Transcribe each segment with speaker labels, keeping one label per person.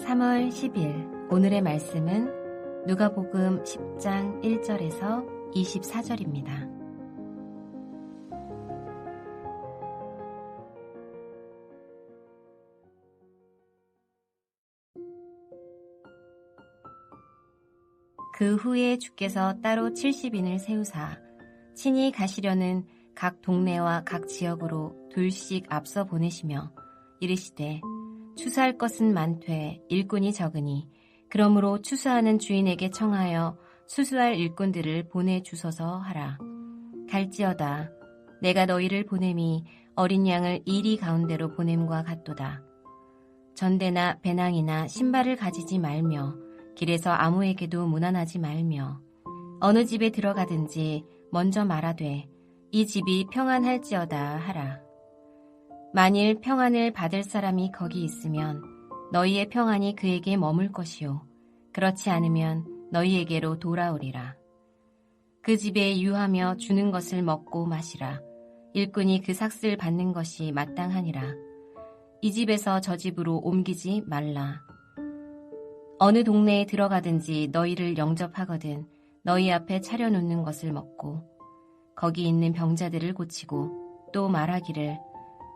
Speaker 1: 3월 10일 오늘의 말씀은 누가복음 10장 1절에서 24절입니다. 그 후에 주께서 따로 70인을 세우사 친히 가시려는 각 동네와 각 지역으로 둘씩 앞서 보내시며 이르시되 추수할 것은 많되 일꾼이 적으니 그러므로 추수하는 주인에게 청하여 추수할 일꾼들을 보내주소서 하라. 갈지어다 내가 너희를 보냄이 어린 양을 이리 가운데로 보냄과 같도다. 전대나 배낭이나 신발을 가지지 말며 길에서 아무에게도 문안하지 말며 어느 집에 들어가든지 먼저 말하되 이 집이 평안할지어다 하라. 만일 평안을 받을 사람이 거기 있으면 너희의 평안이 그에게 머물 것이요 그렇지 않으면 너희에게로 돌아오리라. 그 집에 유하며 주는 것을 먹고 마시라. 일꾼이 그 삭슬 받는 것이 마땅하니라. 이 집에서 저 집으로 옮기지 말라. 어느 동네에 들어가든지 너희를 영접하거든 너희 앞에 차려놓는 것을 먹고 거기 있는 병자들을 고치고 또 말하기를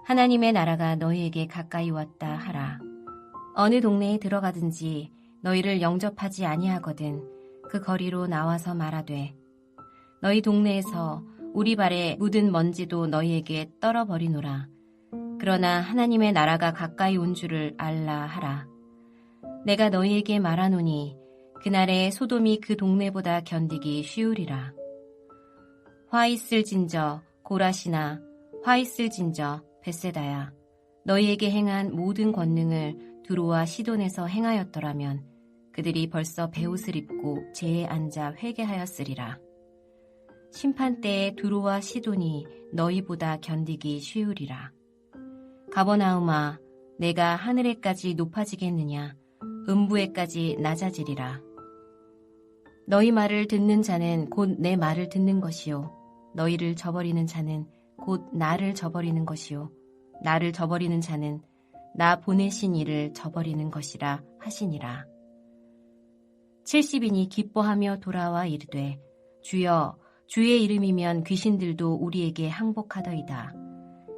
Speaker 1: 하나님의 나라가 너희에게 가까이 왔다 하라. 어느 동네에 들어가든지 너희를 영접하지 아니하거든 그 거리로 나와서 말하되 너희 동네에서 우리 발에 묻은 먼지도 너희에게 떨어버리노라. 그러나 하나님의 나라가 가까이 온 줄을 알라 하라. 내가 너희에게 말하노니 그날에 소돔이 그 동네보다 견디기 쉬우리라. 화 있을진저 고라시나 화 있을진저 벳세다야 너희에게 행한 모든 권능을 두로와 시돈에서 행하였더라면 그들이 벌써 베옷을 입고 제에 앉아 회개하였으리라. 심판때에 두로와 시돈이 너희보다 견디기 쉬우리라. 가버나움아 내가 하늘에까지 높아지겠느냐 음부에까지 낮아지리라. 너희 말을 듣는 자는 곧 내 말을 듣는 것이요 너희를 저버리는 자는 곧 나를 저버리는 것이요 나를 저버리는 자는 나 보내신 이를 저버리는 것이라 하시니라. 70인이 기뻐하며 돌아와 이르되 주여 주의 이름이면 귀신들도 우리에게 항복하더이다.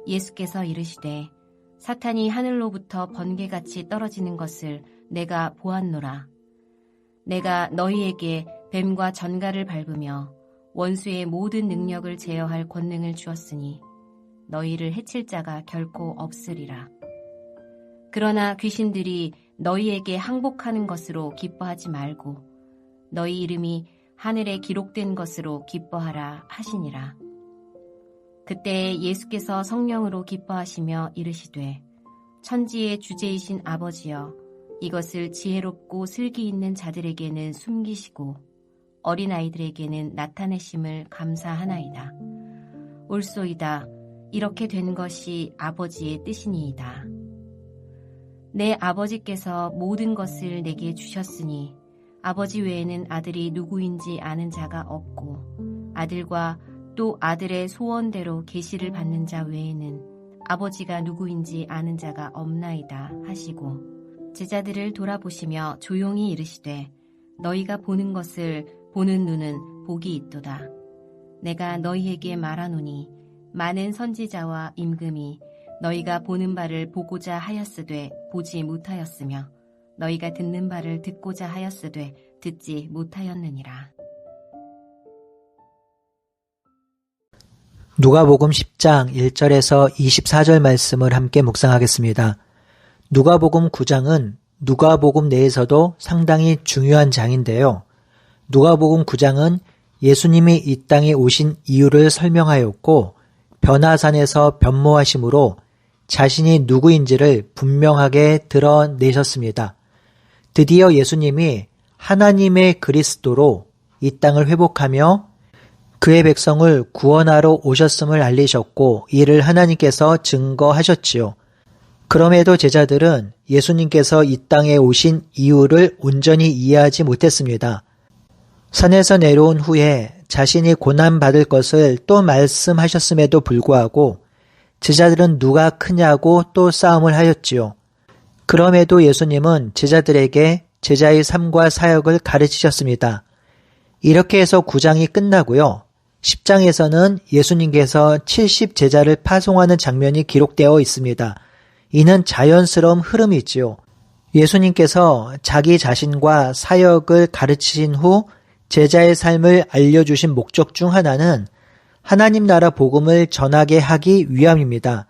Speaker 1: 예수께서 이르시되 사탄이 하늘로부터 번개같이 떨어지는 것을 내가 보았노라. 내가 너희에게 뱀과 전갈을 밟으며 원수의 모든 능력을 제어할 권능을 주었으니 너희를 해칠 자가 결코 없으리라. 그러나 귀신들이 너희에게 항복하는 것으로 기뻐하지 말고 너희 이름이 하늘에 기록된 것으로 기뻐하라 하시니라. 그때 예수께서 성령으로 기뻐하시며 이르시되 천지의 주제이신 아버지여 이것을 지혜롭고 슬기 있는 자들에게는 숨기시고 어린아이들에게는 나타내심을 감사하나이다. 옳소이다. 이렇게 된 것이 아버지의 뜻이니이다. 내 아버지께서 모든 것을 내게 주셨으니 아버지 외에는 아들이 누구인지 아는 자가 없고 아들과 또 아들의 소원대로 계시를 받는 자 외에는 아버지가 누구인지 아는 자가 없나이다 하시고 제자들을 돌아보시며 조용히 이르시되 너희가 보는 것을 보는 눈은 복이 있도다. 내가 너희에게 말하노니 많은 선지자와 임금이 너희가 보는 바를 보고자 하였으되 보지 못하였으며 너희가 듣는 바를 듣고자 하였으되 듣지 못하였느니라.
Speaker 2: 누가복음 10장 1절에서 24절 말씀을 함께 묵상하겠습니다. 누가복음 9장은 누가복음 내에서도 상당히 중요한 장인데요. 누가복음 9장은 예수님이 이 땅에 오신 이유를 설명하였고 변화산에서 변모하심으로 자신이 누구인지를 분명하게 드러내셨습니다. 드디어 예수님이 하나님의 그리스도로 이 땅을 회복하며 그의 백성을 구원하러 오셨음을 알리셨고 이를 하나님께서 증거하셨지요. 그럼에도 제자들은 예수님께서 이 땅에 오신 이유를 온전히 이해하지 못했습니다. 산에서 내려온 후에 자신이 고난받을 것을 또 말씀하셨음에도 불구하고 제자들은 누가 크냐고 또 싸움을 하였지요. 그럼에도 예수님은 제자들에게 제자의 삶과 사역을 가르치셨습니다. 이렇게 해서 9장이 끝나고요. 10장에서는 예수님께서 70제자를 파송하는 장면이 기록되어 있습니다. 이는 자연스러운 흐름이지요. 예수님께서 자기 자신과 사역을 가르치신 후 제자의 삶을 알려주신 목적 중 하나는 하나님 나라 복음을 전하게 하기 위함입니다.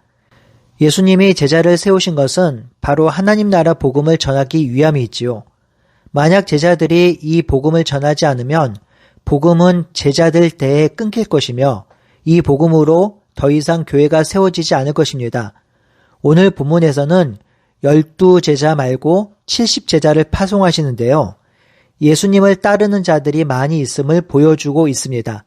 Speaker 2: 예수님이 제자를 세우신 것은 바로 하나님 나라 복음을 전하기 위함이지요. 만약 제자들이 이 복음을 전하지 않으면 복음은 제자들 대에 끊길 것이며 이 복음으로 더 이상 교회가 세워지지 않을 것입니다. 오늘 본문에서는 12제자 말고 70제자를 파송하시는데요. 예수님을 따르는 자들이 많이 있음을 보여주고 있습니다.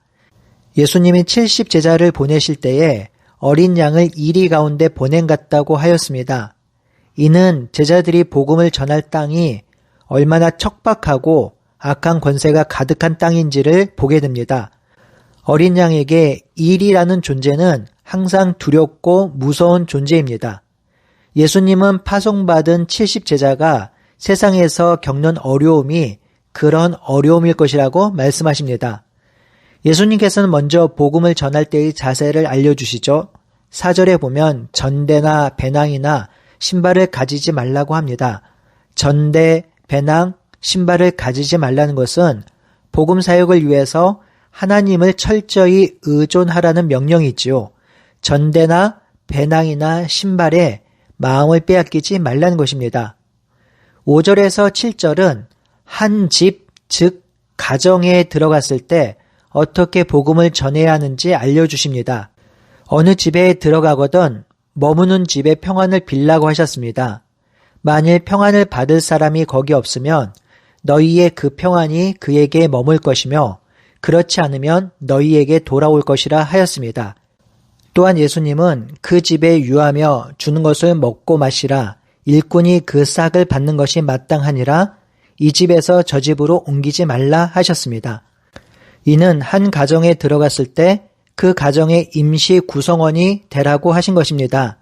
Speaker 2: 예수님이 70제자를 보내실 때에 어린 양을 이리 가운데 보낸 같다고 하였습니다. 이는 제자들이 복음을 전할 땅이 얼마나 척박하고 악한 권세가 가득한 땅인지를 보게 됩니다. 어린 양에게 일이라는 존재는 항상 두렵고 무서운 존재입니다. 예수님은 파송받은 70제자가 세상에서 겪는 어려움이 그런 어려움일 것이라고 말씀하십니다. 예수님께서는 먼저 복음을 전할 때의 자세를 알려주시죠. 4절에 보면 전대나 배낭이나 신발을 가지지 말라고 합니다. 전대, 배낭, 신발을 가지지 말라는 것은 복음 사역을 위해서 하나님을 철저히 의존하라는 명령이지요. 전대나 배낭이나 신발에 마음을 빼앗기지 말라는 것입니다. 5절에서 7절은 한 집, 즉 가정에 들어갔을 때 어떻게 복음을 전해야 하는지 알려주십니다. 어느 집에 들어가거든 머무는 집에 평안을 빌라고 하셨습니다. 만일 평안을 받을 사람이 거기 없으면 너희의 그 평안이 그에게 머물 것이며 그렇지 않으면 너희에게 돌아올 것이라 하였습니다. 또한 예수님은 그 집에 유하며 주는 것을 먹고 마시라 일꾼이 그 싹을 받는 것이 마땅하니라 이 집에서 저 집으로 옮기지 말라 하셨습니다. 이는 한 가정에 들어갔을 때 그 가정의 임시 구성원이 되라고 하신 것입니다.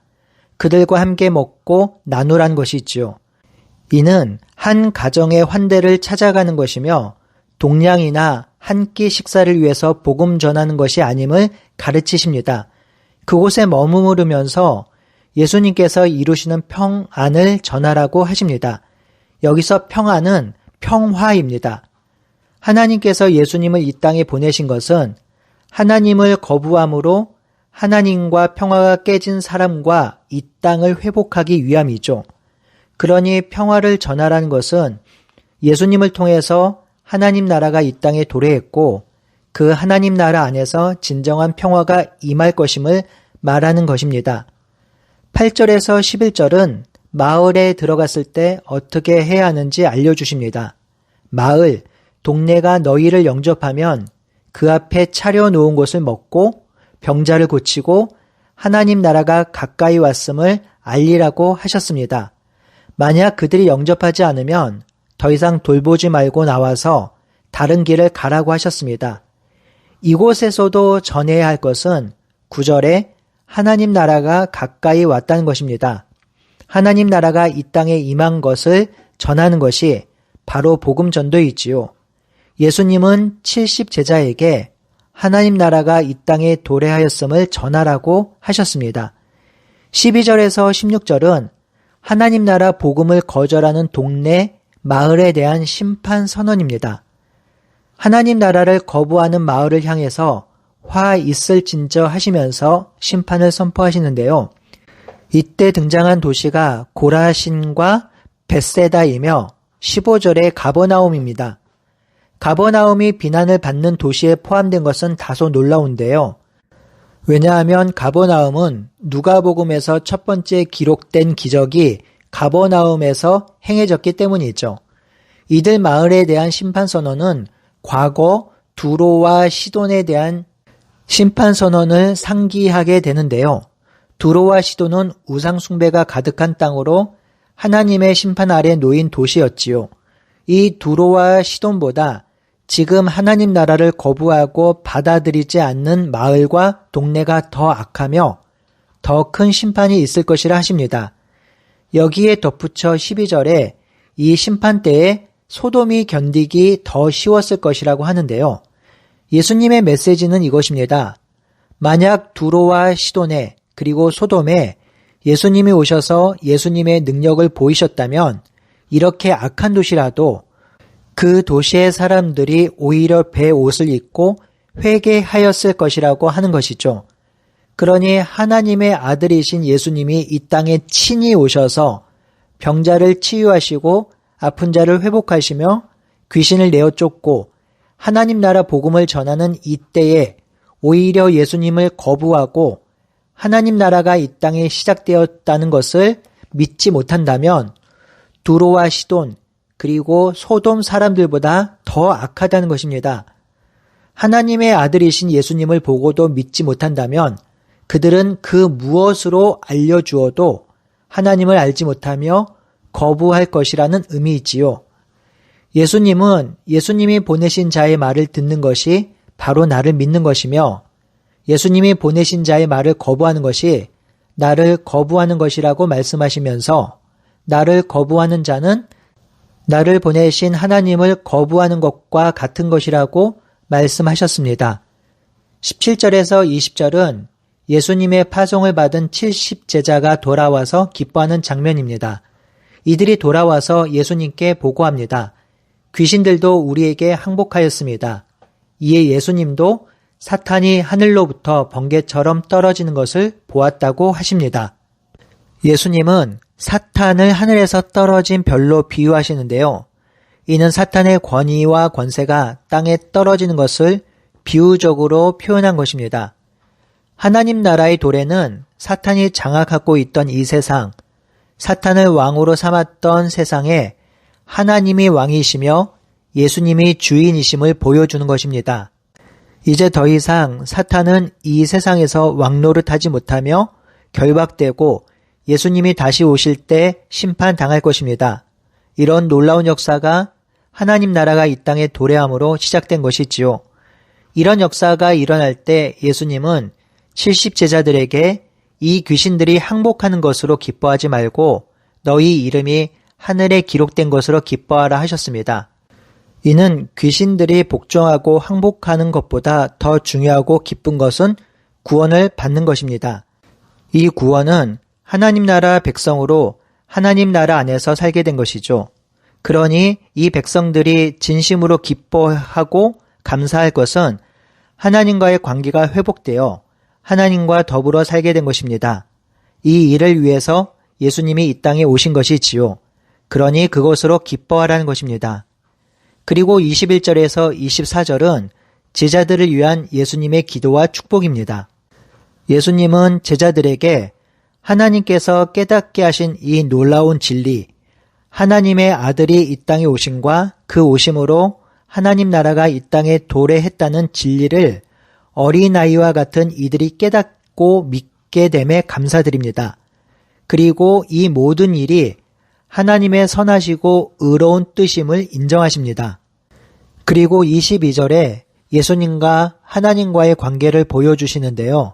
Speaker 2: 그들과 함께 먹고 나누란 것이지요. 이는 한 가정의 환대를 찾아가는 것이며 동량이나 한 끼 식사를 위해서 복음 전하는 것이 아님을 가르치십니다. 그곳에 머무르면서 예수님께서 이루시는 평안을 전하라고 하십니다. 여기서 평안은 평화입니다. 하나님께서 예수님을 이 땅에 보내신 것은 하나님을 거부함으로 하나님과 평화가 깨진 사람과 이 땅을 회복하기 위함이죠. 그러니 평화를 전하라는 것은 예수님을 통해서 하나님 나라가 이 땅에 도래했고 그 하나님 나라 안에서 진정한 평화가 임할 것임을 말하는 것입니다. 8절에서 11절은 마을에 들어갔을 때 어떻게 해야 하는지 알려주십니다. 마을, 동네가 너희를 영접하면 그 앞에 차려놓은 것을 먹고 병자를 고치고 하나님 나라가 가까이 왔음을 알리라고 하셨습니다. 만약 그들이 영접하지 않으면 더 이상 돌보지 말고 나와서 다른 길을 가라고 하셨습니다. 이곳에서도 전해야 할 것은 9절에 하나님 나라가 가까이 왔다는 것입니다. 하나님 나라가 이 땅에 임한 것을 전하는 것이 바로 복음 전도이지요. 예수님은 70제자에게 하나님 나라가 이 땅에 도래하였음을 전하라고 하셨습니다. 12절에서 16절은 하나님 나라 복음을 거절하는 동네, 마을에 대한 심판 선언입니다. 하나님 나라를 거부하는 마을을 향해서 화 있을진저 하시면서 심판을 선포하시는데요. 이때 등장한 도시가 고라신과 벳세다이며 15절의 가버나움입니다. 가버나움이 비난을 받는 도시에 포함된 것은 다소 놀라운데요. 왜냐하면 가버나움은 누가복음에서 첫 번째 기록된 기적이 가버나움에서 행해졌기 때문이죠. 이들 마을에 대한 심판 선언은 과거 두로와 시돈에 대한 심판 선언을 상기하게 되는데요. 두로와 시돈은 우상 숭배가 가득한 땅으로 하나님의 심판 아래 놓인 도시였지요. 이 두로와 시돈보다 지금 하나님 나라를 거부하고 받아들이지 않는 마을과 동네가 더 악하며 더 큰 심판이 있을 것이라 하십니다. 여기에 덧붙여 12절에 이 심판 때에 소돔이 견디기 더 쉬웠을 것이라고 하는데요. 예수님의 메시지는 이것입니다. 만약 두로와 시돈에 그리고 소돔에 예수님이 오셔서 예수님의 능력을 보이셨다면 이렇게 악한 도시라도 그 도시의 사람들이 오히려 배 옷을 입고 회개하였을 것이라고 하는 것이죠. 그러니 하나님의 아들이신 예수님이 이 땅에 친히 오셔서 병자를 치유하시고 아픈 자를 회복하시며 귀신을 내어 쫓고 하나님 나라 복음을 전하는 이때에 오히려 예수님을 거부하고 하나님 나라가 이 땅에 시작되었다는 것을 믿지 못한다면 두로와 시돈 그리고 소돔 사람들보다 더 악하다는 것입니다. 하나님의 아들이신 예수님을 보고도 믿지 못한다면 그들은 그 무엇으로 알려주어도 하나님을 알지 못하며 거부할 것이라는 의미이지요. 예수님은 예수님이 보내신 자의 말을 듣는 것이 바로 나를 믿는 것이며 예수님이 보내신 자의 말을 거부하는 것이 나를 거부하는 것이라고 말씀하시면서 나를 거부하는 자는 나를 보내신 하나님을 거부하는 것과 같은 것이라고 말씀하셨습니다. 17절에서 20절은 예수님의 파송을 받은 70제자가 돌아와서 기뻐하는 장면입니다. 이들이 돌아와서 예수님께 보고합니다. 귀신들도 우리에게 항복하였습니다. 이에 예수님도 사탄이 하늘로부터 번개처럼 떨어지는 것을 보았다고 하십니다. 예수님은 사탄을 하늘에서 떨어진 별로 비유하시는데요. 이는 사탄의 권위와 권세가 땅에 떨어지는 것을 비유적으로 표현한 것입니다. 하나님 나라의 도래는 사탄이 장악하고 있던 이 세상, 사탄을 왕으로 삼았던 세상에 하나님이 왕이시며 예수님이 주인이심을 보여주는 것입니다. 이제 더 이상 사탄은 이 세상에서 왕노릇하지 못하며 결박되고 예수님이 다시 오실 때 심판당할 것입니다. 이런 놀라운 역사가 하나님 나라가 이 땅에 도래함으로 시작된 것이지요. 이런 역사가 일어날 때 예수님은 70제자들에게 이 귀신들이 항복하는 것으로 기뻐하지 말고 너희 이름이 하늘에 기록된 것으로 기뻐하라 하셨습니다. 이는 귀신들이 복종하고 항복하는 것보다 더 중요하고 기쁜 것은 구원을 받는 것입니다. 이 구원은 하나님 나라 백성으로 하나님 나라 안에서 살게 된 것이죠. 그러니 이 백성들이 진심으로 기뻐하고 감사할 것은 하나님과의 관계가 회복되어 하나님과 더불어 살게 된 것입니다. 이 일을 위해서 예수님이 이 땅에 오신 것이지요. 그러니 그것으로 기뻐하라는 것입니다. 그리고 21절에서 24절은 제자들을 위한 예수님의 기도와 축복입니다. 예수님은 제자들에게 하나님께서 깨닫게 하신 이 놀라운 진리, 하나님의 아들이 이 땅에 오심과 그 오심으로 하나님 나라가 이 땅에 도래했다는 진리를 어린아이와 같은 이들이 깨닫고 믿게 됨에 감사드립니다. 그리고 이 모든 일이 하나님의 선하시고 의로운 뜻임을 인정하십니다. 그리고 22절에 예수님과 하나님과의 관계를 보여주시는데요.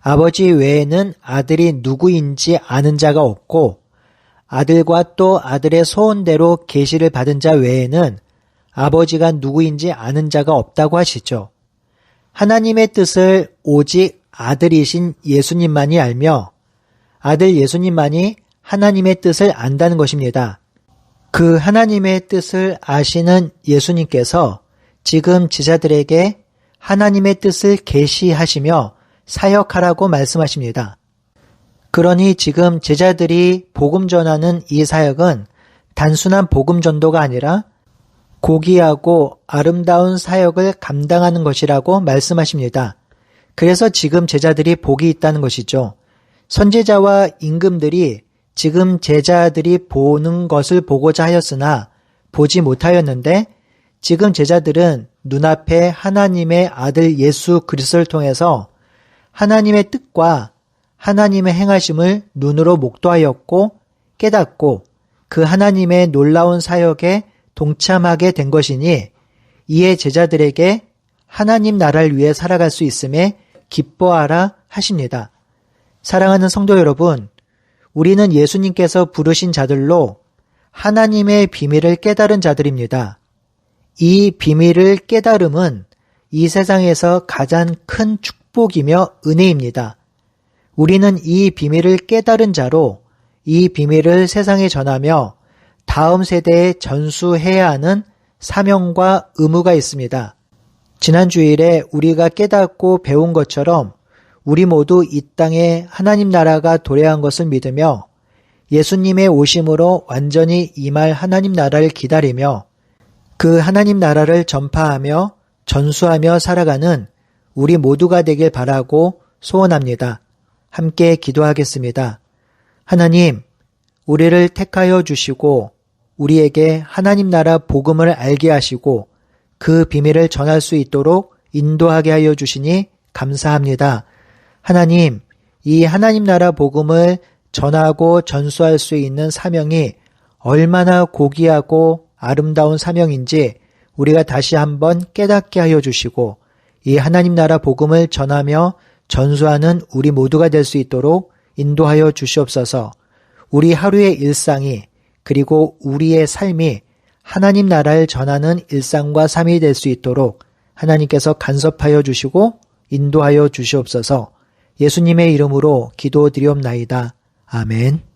Speaker 2: 아버지 외에는 아들이 누구인지 아는 자가 없고 아들과 또 아들의 소원대로 계시를 받은 자 외에는 아버지가 누구인지 아는 자가 없다고 하시죠. 하나님의 뜻을 오직 아들이신 예수님만이 알며 아들 예수님만이 하나님의 뜻을 안다는 것입니다. 그 하나님의 뜻을 아시는 예수님께서 지금 제자들에게 하나님의 뜻을 계시하시며 사역하라고 말씀하십니다. 그러니 지금 제자들이 복음 전하는 이 사역은 단순한 복음 전도가 아니라 고귀하고 아름다운 사역을 감당하는 것이라고 말씀하십니다. 그래서 지금 제자들이 복이 있다는 것이죠. 선지자와 임금들이 지금 제자들이 보는 것을 보고자 하였으나 보지 못하였는데 지금 제자들은 눈앞에 하나님의 아들 예수 그리스도를 통해서 하나님의 뜻과 하나님의 행하심을 눈으로 목도하였고 깨닫고 그 하나님의 놀라운 사역에 동참하게 된 것이니 이에 제자들에게 하나님 나라를 위해 살아갈 수 있음에 기뻐하라 하십니다. 사랑하는 성도 여러분, 우리는 예수님께서 부르신 자들로 하나님의 비밀을 깨달은 자들입니다. 이 비밀을 깨달음은 이 세상에서 가장 큰 축복이며 은혜입니다. 우리는 이 비밀을 깨달은 자로 이 비밀을 세상에 전하며 다음 세대에 전수해야 하는 사명과 의무가 있습니다. 지난 주일에 우리가 깨닫고 배운 것처럼 우리 모두 이 땅에 하나님 나라가 도래한 것을 믿으며 예수님의 오심으로 완전히 임할 하나님 나라를 기다리며 그 하나님 나라를 전파하며 전수하며 살아가는 우리 모두가 되길 바라고 소원합니다. 함께 기도하겠습니다. 하나님, 우리를 택하여 주시고 우리에게 하나님 나라 복음을 알게 하시고 그 비밀을 전할 수 있도록 인도하게 하여 주시니 감사합니다. 하나님, 이 하나님 나라 복음을 전하고 전수할 수 있는 사명이 얼마나 고귀하고 아름다운 사명인지 우리가 다시 한번 깨닫게 하여 주시고 이 하나님 나라 복음을 전하며 전수하는 우리 모두가 될 수 있도록 인도하여 주시옵소서. 우리 하루의 일상이 그리고 우리의 삶이 하나님 나라를 전하는 일상과 삶이 될 수 있도록 하나님께서 간섭하여 주시고 인도하여 주시옵소서. 예수님의 이름으로 기도드리옵나이다. 아멘.